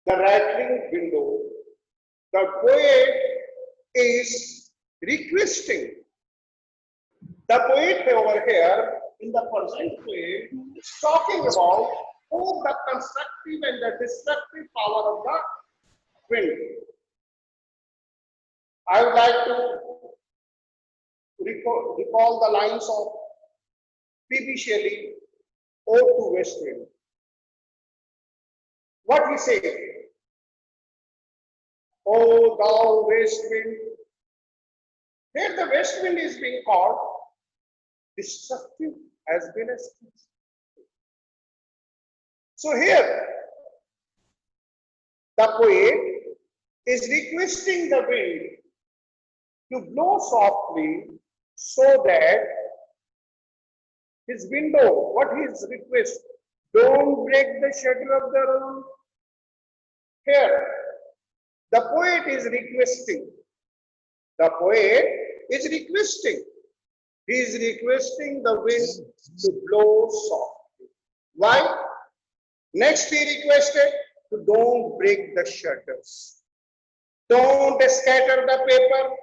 the rattling window. The poet is requesting. The poet over here in the present poem is talking about both the constructive and the destructive power of the wind. I would like to recall the lines of P.B. Shelley, Ode to West Wind. What he said, "O thou west wind," here the west wind is being called destructive as well as constructive. So here, the poet is requesting the wind to blow softly so that his window, what his request, don't break the shutter of the room. Here, the poet is requesting. The poet is requesting. He is requesting the wind to blow softly. Why? Next he requested to don't break the shutters. Don't scatter the paper.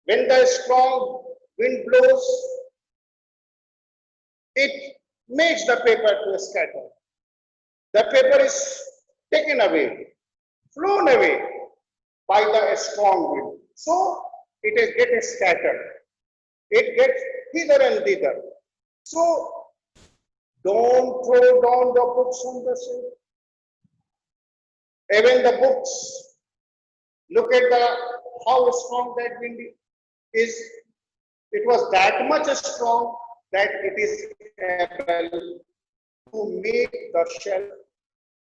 When the strong wind blows, it makes the paper to scatter. The paper is taken away, flown away by the strong wind. So it gets scattered. It gets hither and thither. So don't throw down the books on the shelf. Even the books, look at how strong that wind is. It was that much strong that it is able to make the shelf,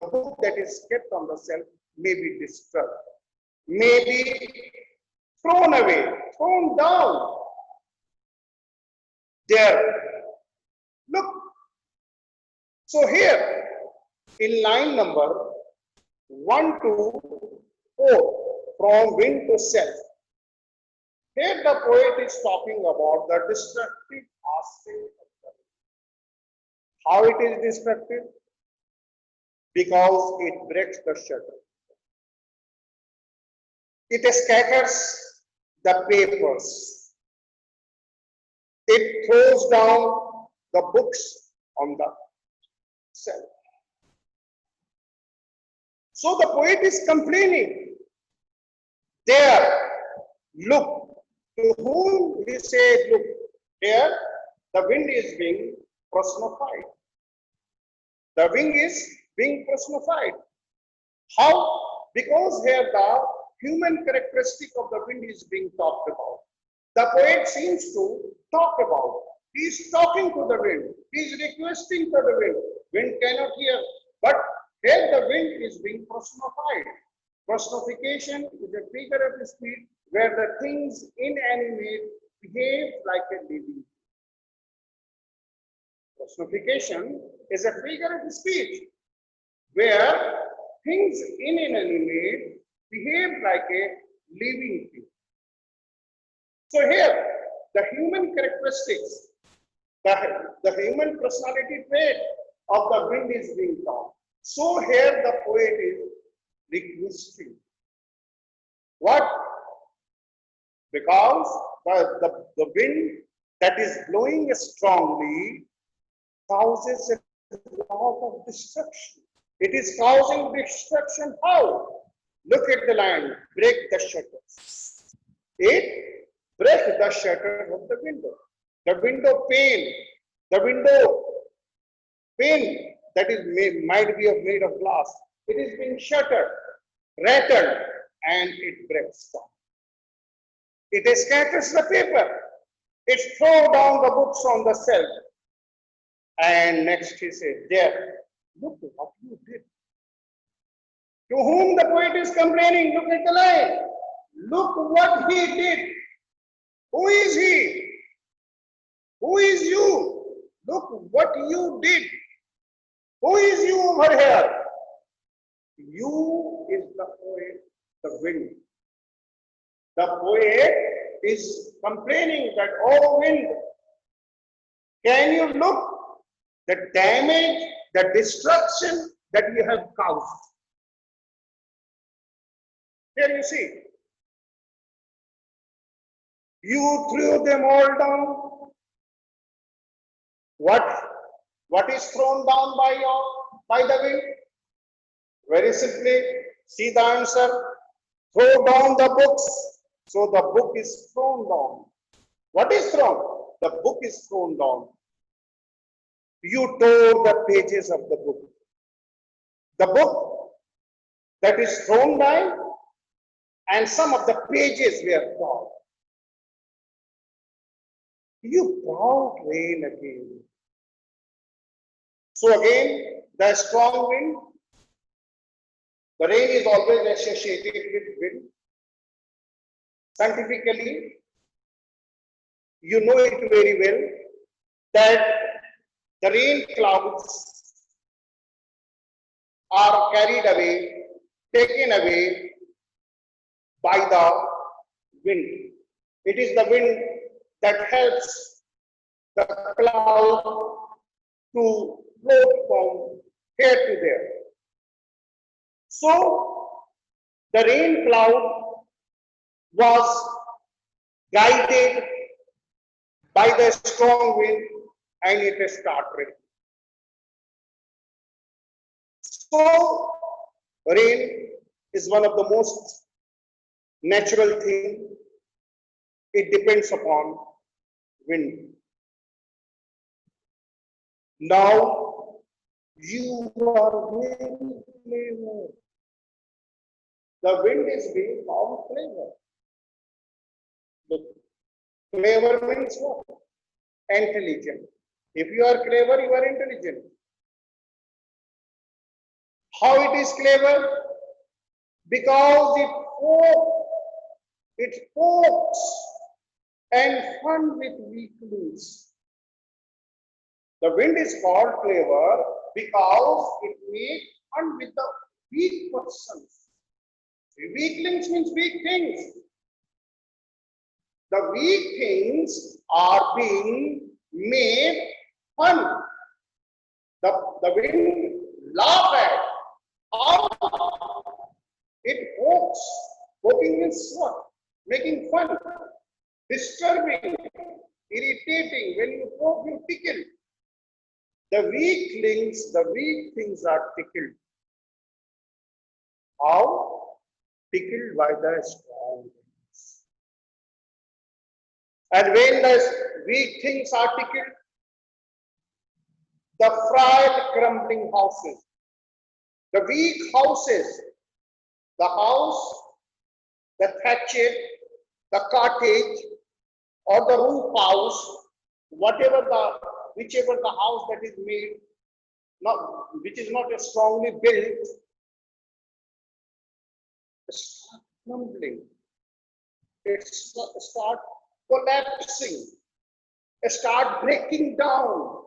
the book that is kept on the shelf may be disturbed, may be thrown away, thrown down. There, look. So here, in line number 1 to 4, from wind to self, here the poet is talking about the destructive aspect of the wind. How it is destructive? Because it breaks the shutter. It scatters the papers. It throws down the books on the shelf. So the poet is complaining. There, look. To whom he said, look, here the wind is being personified. The wind is being personified. How? Because here the human characteristic of the wind is being talked about. The poet seems to talk about. He is talking to the wind. He is requesting to the wind. Wind cannot hear. But here the wind is being personified. Personification is a figure of speech where the things inanimate behave like a living. Personification is a figure of speech where things inanimate behave like a living thing. So here, the human characteristics, the human personality trait of the wind is being taught. So here the poet is requesting. What? Because the wind that is blowing strongly causes a lot of destruction. It is causing destruction. How? Look at the line. Break the shutters. It breaks the shutter of the window. The window pane. The window pane that is might be made of glass. It is being shattered, rattled, and it breaks down. It scatters the paper. It throws down the books on the shelf. And next he said, there, look what you did. To whom the poet is complaining, look at the line. Look what he did. Who is he? Who is you? Look what you did. Who is you over here? You is the poet, the wind. The poet is complaining that, oh wind, can you look the damage, the destruction that you have caused? Here you see, you threw them all down. What is thrown down by the wind? Very simply, see the answer. Throw down the books. So the book is thrown down. What is thrown? The book is thrown down. You tore the pages of the book. The book that is thrown down, and some of the pages were torn. You brought rain again. So again, the strong wind, the rain is always associated with wind. Scientifically, you know it very well that the rain clouds are carried away, taken away by the wind. It is the wind that helps the cloud to float from here to there. So the rain cloud was guided by the strong wind and it started. So rain is one of the most natural thing. It depends upon wind. Now you are very clever. The wind is being found clever. Look, clever means what? Intelligent. If you are clever, you are intelligent. How it is clever? Because it pokes and fun with weaklings. The wind is called clever because it makes fun with the weak persons. Weaklings means weak things. The weak things are being made fun. The wind laugh at. How? It pokes. Poking means what? Making fun. Disturbing. Irritating. When you poke, you tickle. The weaklings, the weak things are tickled. How? Tickled by the strong things. And when the weak things are tickled, the frail crumbling houses, the weak houses, the house, the thatched, the cottage, or the roof house, whichever the house that is made, which is not strongly built, start crumbling. It start collapsing. It start breaking down.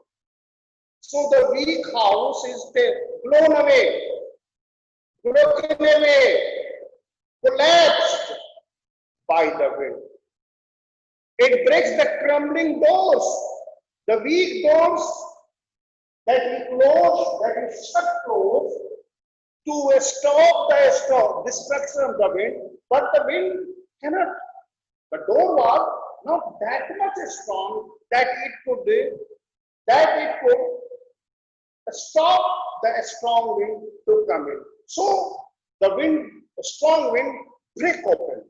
So the weak house is blown away, broken away, collapsed by the wind. It breaks the crumbling doors, the weak doors that we close, that we shut close to stop the destruction of the wind, but the wind cannot. The door was not that much strong that it could stop the strong wind to come in. So the strong wind break open.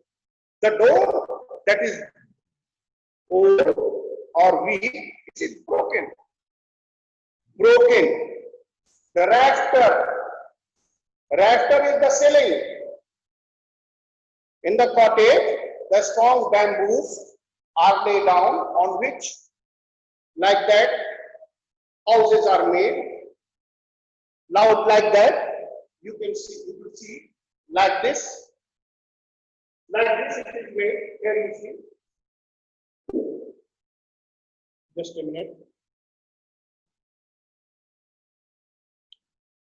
The door that is old or weak is broken. The rafter is the ceiling. In the cottage, the strong bamboos are laid down on which, like that, houses are made. Now, like that, you will see, like this. Like this it is made. Here you see. Just a minute.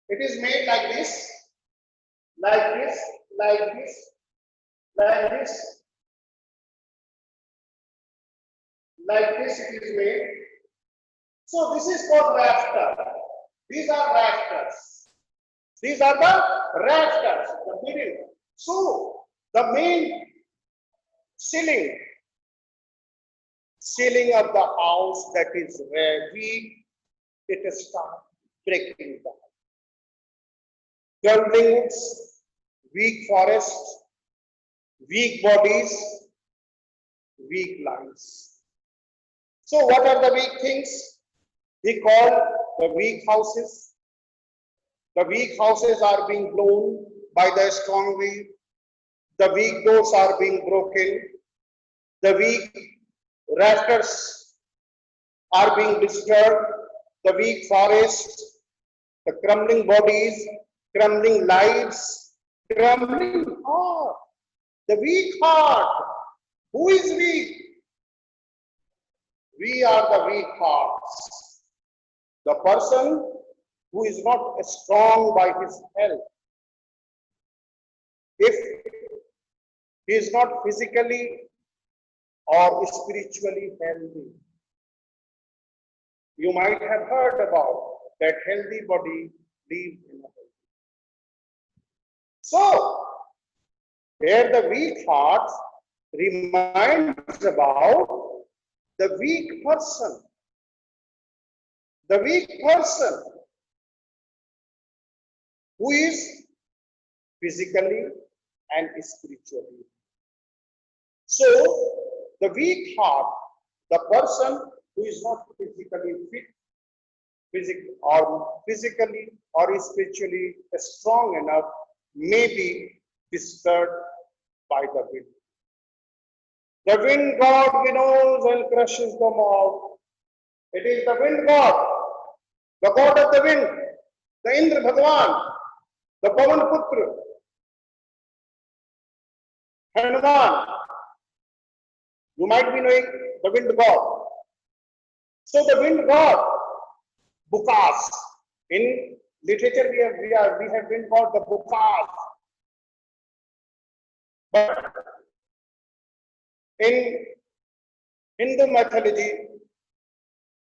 It is made like this, like this, like this, like this. Like this it is made. So this is called rafter. These are rafters. These are the rafters, the middle. So The main ceiling, ceiling of the house that is weak, it starts breaking down. Crumbling woods, weak forests, weak bodies, weak lives. So what are the weak things? He called the weak houses. The weak houses are being blown by the strong wind. The weak doors are being broken. The weak rafters are being disturbed. The weak forests, the crumbling bodies, crumbling lives, crumbling heart. The weak heart. Who is weak? We are the weak hearts. The person who is not strong by his health. If he is not physically or spiritually healthy. You might have heard about that healthy body lives in a healthy. So, here the weak heart reminds about the weak person. The weak person who is physically and spiritually. So, the weak heart, the person who is not physically fit, physically or spiritually strong enough, may be disturbed by the wind. The wind god winnows and crushes them all. It is the wind god, the god of the wind, the Indra Bhagwan, the Pavan Putra, Hanuman. You might be knowing the wind god. So the wind god, Bukas. In literature, we have wind god, the Bukas. But in Hindu mythology,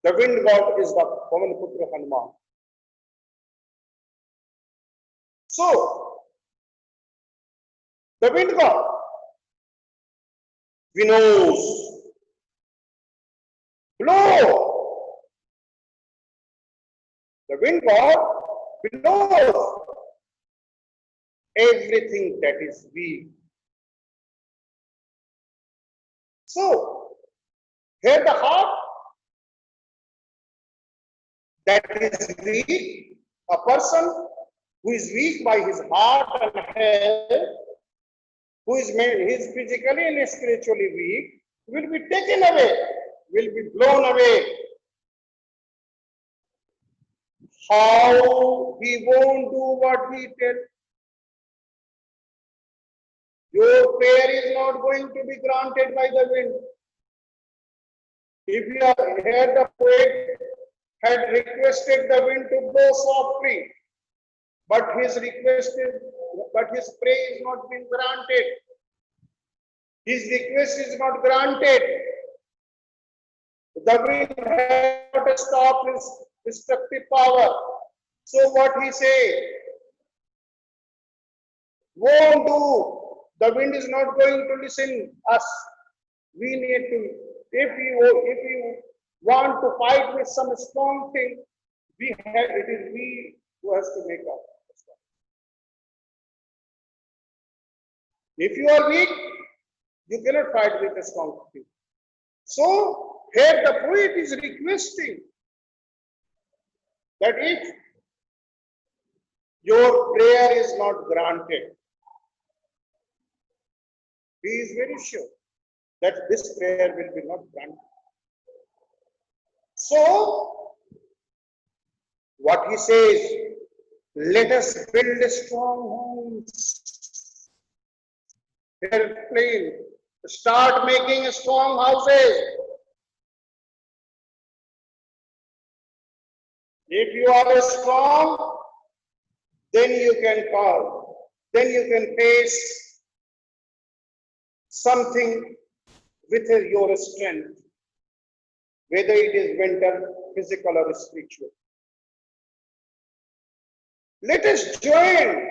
the wind god is the Pavan Putra Hanuman. So, the wind god winnows, blow. The wind god winnows everything that is weak. So, here the heart that is weak, a person who is weak by his heart and health, who is physically and spiritually weak, will be taken away, will be blown away. How he won't do what he did. Your prayer is not going to be granted by the wind. If you have heard the poet had requested the wind to blow softly, but his prayer is not being granted. His request is not granted. The wind has not stopped his destructive power. So what he say? Won't do. The wind is not going to listen us. We need to, if you want to fight with some strong thing, it is we who has to make up. If you are weak, you cannot fight with a strong thing. So here the poet is requesting that if your prayer is not granted, he is very sure that this prayer will be not granted. So, what he says, let us build strong homes. Airplane, start making strong houses. If you are strong, then you can call, then you can face something with your strength, whether it is mental, physical, or spiritual. Let us join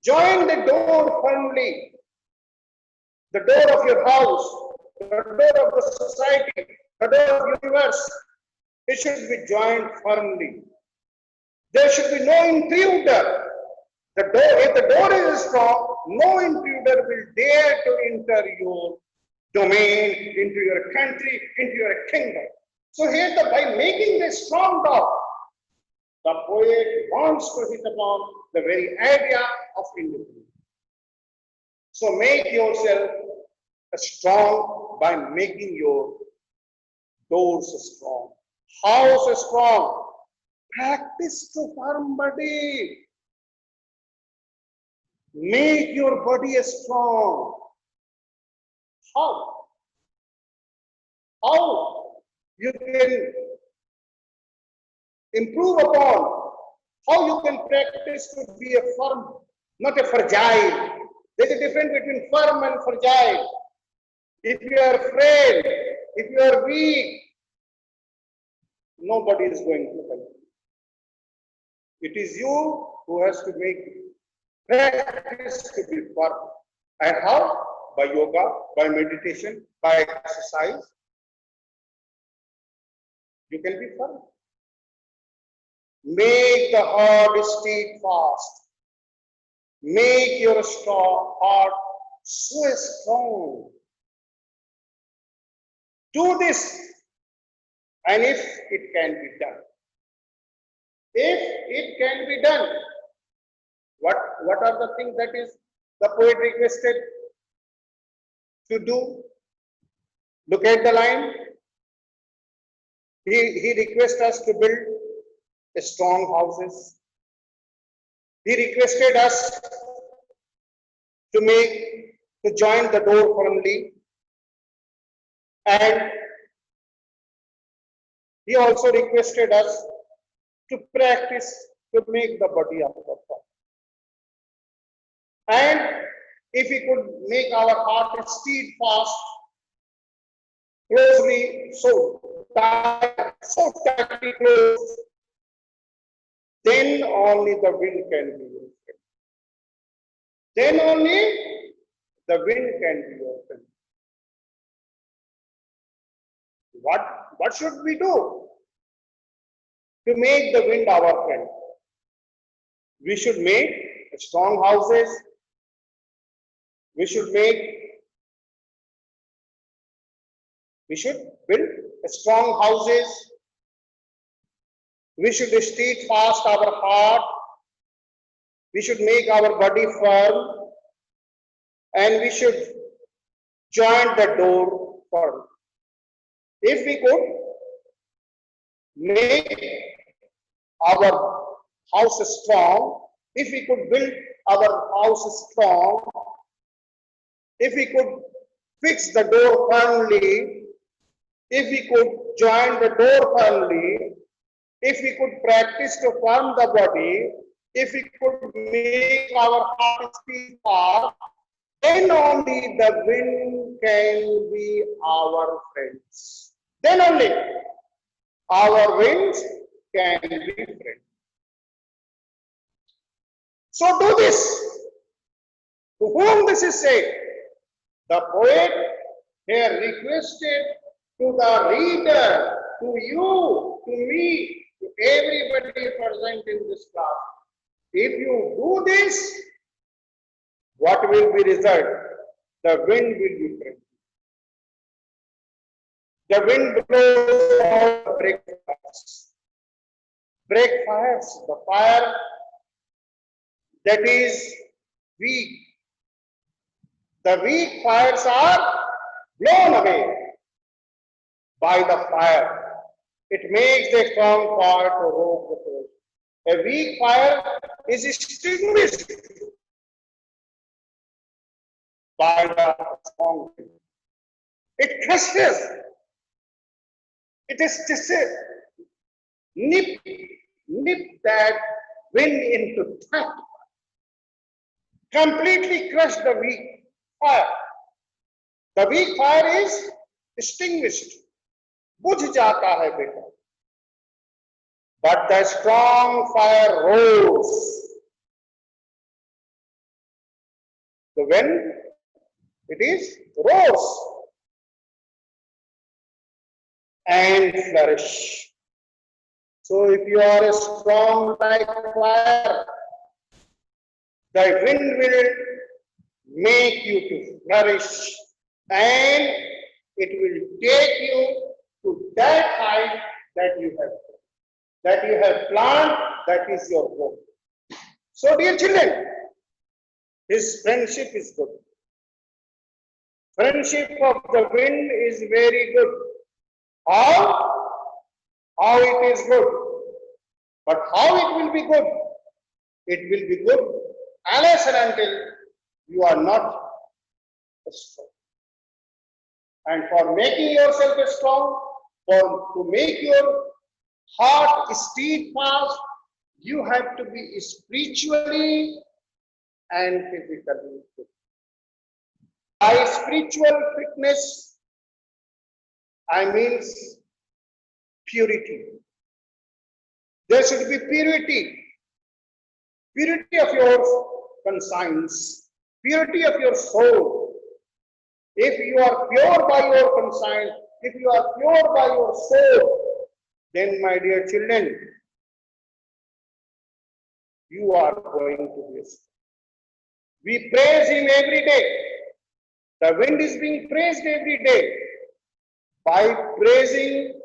Join the door firmly, the door of your house, the door of the society, the door of the universe. It should be joined firmly. There should be no intruder. The door, if the door is strong, no intruder will dare to enter your domain, into your country, into your kingdom. So here, by making this strong door, the poet wants to hit upon the very idea of independence. So make yourself strong by making your doors strong, house strong. Practice to firm body. Make your body strong. How? How you can improve upon, how you can practice to be a firm, not a fragile. There's a difference between firm and fragile. If you are frail, if you are weak, nobody is going to help you. It is you who has to make practice to be firm. And how? By yoga, by meditation, by exercise. You can be firm. Make the heart steadfast. Make your heart so strong. Do this, and if it can be done. If it can be done, what are the things that is the poet requested to do? Look at the line. He requests us to build strong houses. He requested us to join the door firmly, and he also requested us to practice to make the body of the firm. And if we could make our heart steadfast, closely, so tightly closed, then only the wind can be your friend. Then only the wind can be your friend. What should we do to make the wind our friend? We should make strong houses. We should build strong houses. We should steadfast our heart. We should make our body firm. And we should join the door firm. If we could make our house strong, if we could build our house strong, if we could fix the door firmly, if we could join the door firmly, if we could practice to firm the body, if we could make our heart steadfast, then only the wind can be our friends. Then only our winds can be friends. So do this. To whom this is said? The poet here requested to the reader, to you, to me, to everybody present in this class. If you do this, what will be result? The wind will be friendly. The wind blows out, break fires. Break fires. The fire that is weak. The weak fires are blown away by the fire. It makes the strong fire to rope the force. A weak fire is extinguished by the strong wind. It crushes. It is just nip that wind into threat. Completely crush the weak fire. The weak fire is extinguished. बुझ जाता है बेटा. But the strong fire rose. The wind, it is rose and flourish. So if you are a strong like fire, the wind will make you to flourish and it will take you to that height that you have planned, that is your goal. So dear children, his friendship is good. Friendship of the wind is very good. How? How it is good. But how it will be good? It will be good unless and until you are not strong. And for making yourself strong, to make your heart steadfast, you have to be spiritually and physically fit. By spiritual fitness, I mean purity. There should be purity. Purity of your conscience, purity of your soul. If you are pure by your conscience, if you are pure by your soul, then my dear children, you are going to be strong. We praise him every day. The wind is being praised every day. By praising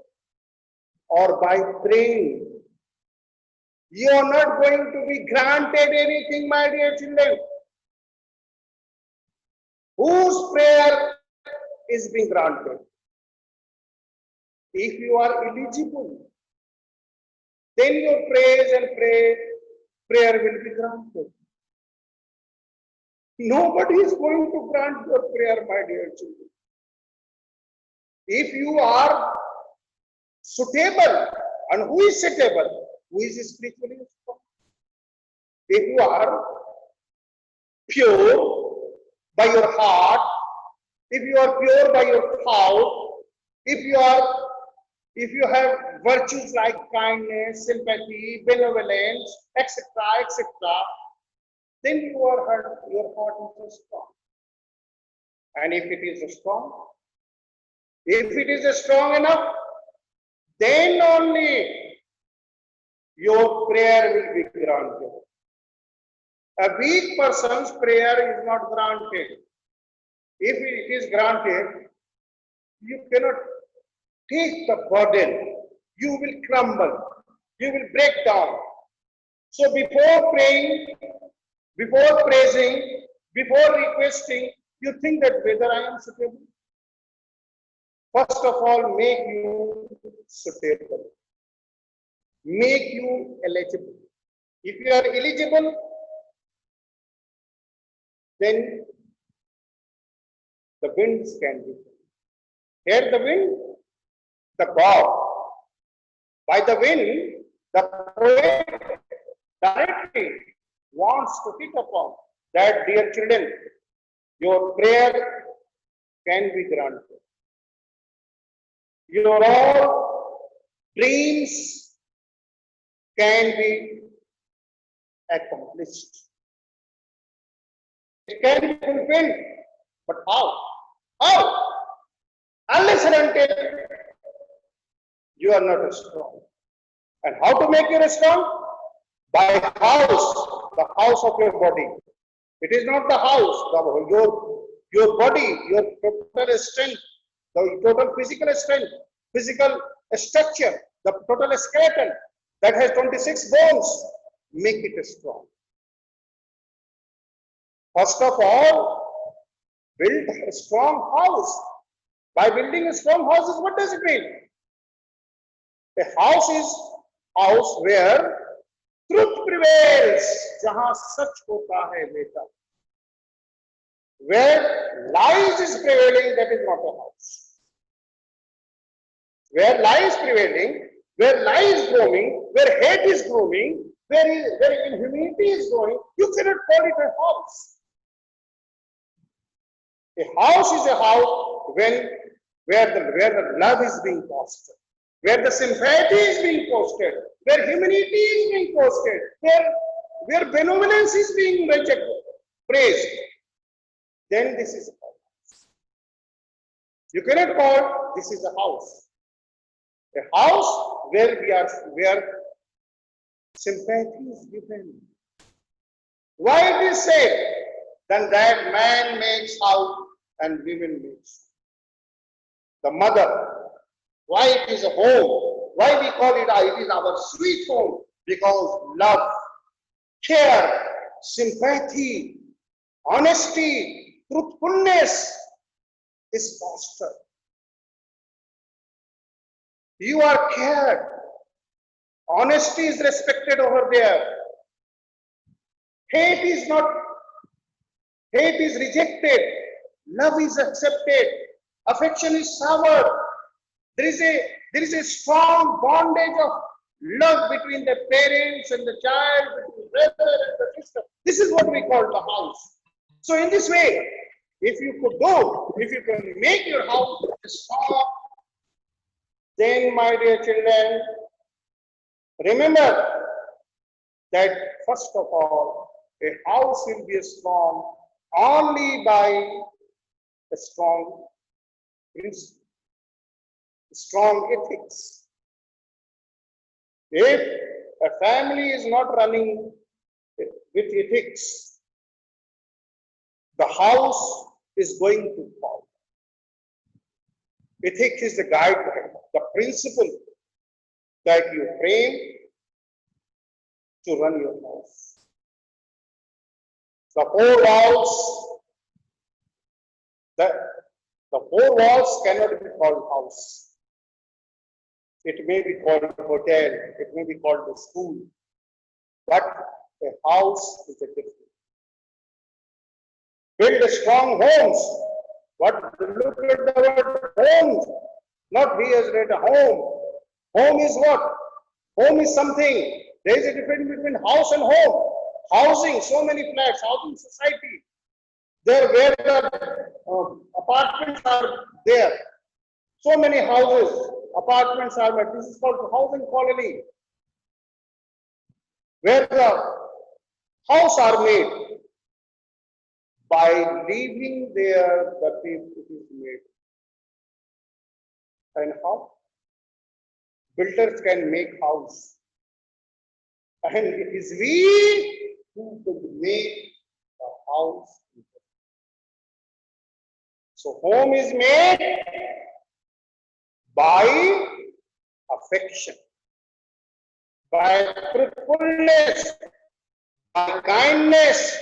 or by praying, you are not going to be granted anything, my dear children. Whose prayer is being granted? If you are eligible, then your praise and prayer will be granted. Nobody is going to grant your prayer, my dear children. If you are suitable, and who is suitable? Who is spiritually strong? If you are pure by your heart, if you are pure by your thought, if you have virtues like kindness, sympathy, benevolence, etc., etc., then your heart is strong. And if it is strong, if it is strong enough, then only your prayer will be granted. A weak person's prayer is not granted. If it is granted, you cannot take the burden. You will crumble. You will break down. So before praying, before praising, before requesting, you think that whether I am suitable. First of all, make you suitable. Make you eligible. If you are eligible, then the winds can be. Here the wind, the God. By the wind, the poet directly wants to hit upon that, dear children, your prayer can be granted. Your all dreams can be accomplished. It can be fulfilled. But how? How? Unless and until you are not strong. And how to make you strong? By the house of your body. It is not the house, your body, your total strength, the total physical strength, physical structure, the total skeleton that has 26 bones, make it strong. First of all, build a strong house. By building a strong house, what does it mean? A house is house where truth prevails. Jahan sach hota hai beta. Where lies is prevailing, that is not a house. Where lies prevailing, where lie is growing, where hate is growing, where inhumanity is growing, you cannot call it a house. A house is a house where the love is being fostered, where the sympathy is being fostered, where humanity is being fostered, where benevolence is being praised. then this is a house. You cannot call this is a house. A house where sympathy is given. Why it is said, then that man makes house and women makes. The mother, why it is a home? Why we call it, it is our sweet home? Because love, care, sympathy, honesty, truthfulness is fostered. You are cared. Honesty is respected over there. Hate is rejected. Love is accepted. Affection is showered. There is a strong bondage of love between the parents and the child, between the brother and the sister. This is what we call the house. So in this way, if you can make your house strong, then my dear children, remember that first of all, a house will be strong only by a strong principle, strong ethics. If a family is not running with ethics, the house is going to fall. Ethics is the guideline, the principle that you frame to run your house. The four walls cannot be called house. It may be called a hotel, it may be called a school, but a house is a different. Build strong homes. Look at the word homes. Not we has read a home. Home is what? Home is something. There is a difference between house and home. Housing, so many flats, housing society. There where the apartments are there. So many houses, apartments are there. This is called housing colony. Where the house are made. By living there, the people is made. And how? Builders can make house. And it is we who could make the house. So home is made by affection, by truthfulness, by kindness,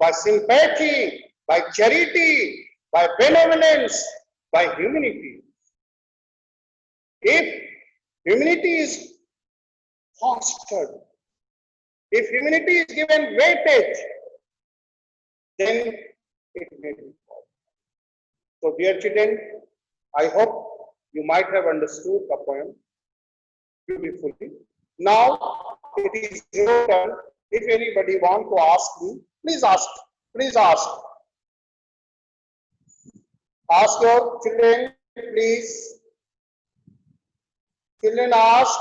by sympathy, by charity, by benevolence, by humility. If humility is fostered, if humility is given weightage, then it may be possible. So dear children, I hope you might have understood the poem beautifully. Now it is your turn. If anybody wants to ask me, please ask. Please ask. Ask your children, please. Children ask.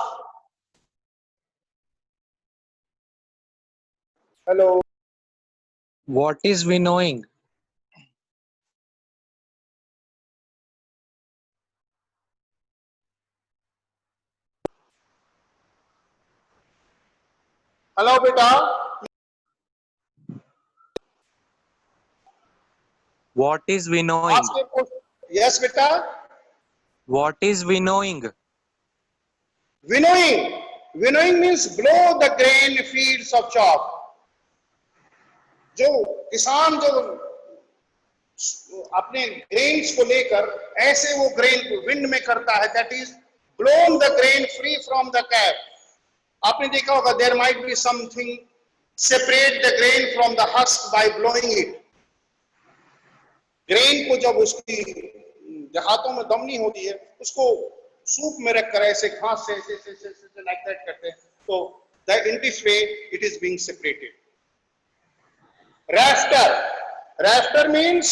Hello. What is winnowing? Hello, beta. What is winnowing? Ask your question. Yes, beta. What is winnowing? Winnowing. Winnowing means blow the grain fields of chalk. जो किसान जो अपने grains को लेकर ऐसे वो grain को wind में करता है, that is blown the grain free from the cap. आपने देखा होगा there might be something separate the grain from the husk by blowing it. Grain को जब उसकी हाथों में दमनी होती है उसको सूप में रखकर ऐसे घास से लाइक दैट करते हैं, तो in this way it is being separated. Rafter. Rafter means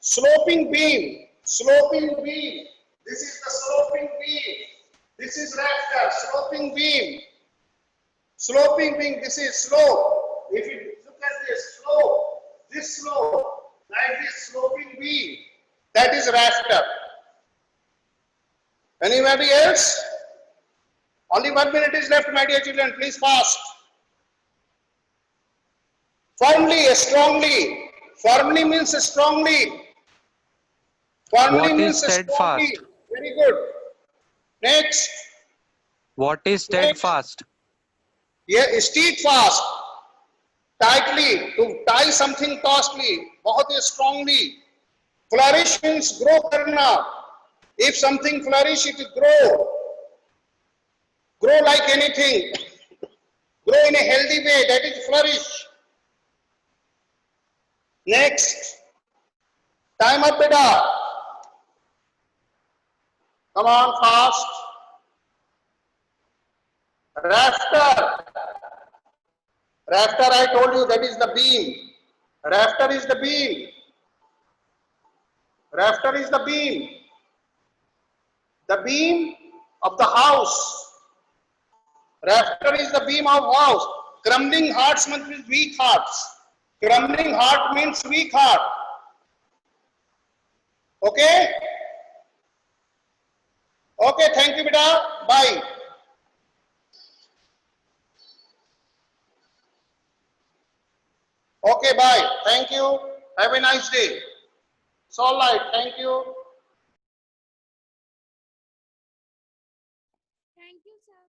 sloping beam. Sloping beam. This is the sloping beam. This is rafter. Sloping beam. Sloping beam. This is slope. If you look at this slope, like this sloping be? That is rafter. Anybody else? Only 1 minute is left, my dear children. Please fast. Firmly, strongly. Firmly means strongly. Firmly What is means strongly. steadfast? Very good. Next. What is steadfast? Yeah, steadfast. Tightly. To tie something costly. बहुत ही strongly. Flourish means grow karna. If something flourish, it will grow. Grow like anything. Grow in a healthy way. That is flourish. Next. Time up, beta. Come on, fast. Rafter. Rafter, I told you, that is the beam. Rafter is the beam. Rafter is the beam. The beam of the house. Rafter is the beam of house. Crumbling hearts means weak hearts. Crumbling heart means weak heart. Okay? Okay, thank you, beta. Bye. Okay, bye. Thank you. Have a nice day. It's all right. Thank you. Thank you, sir.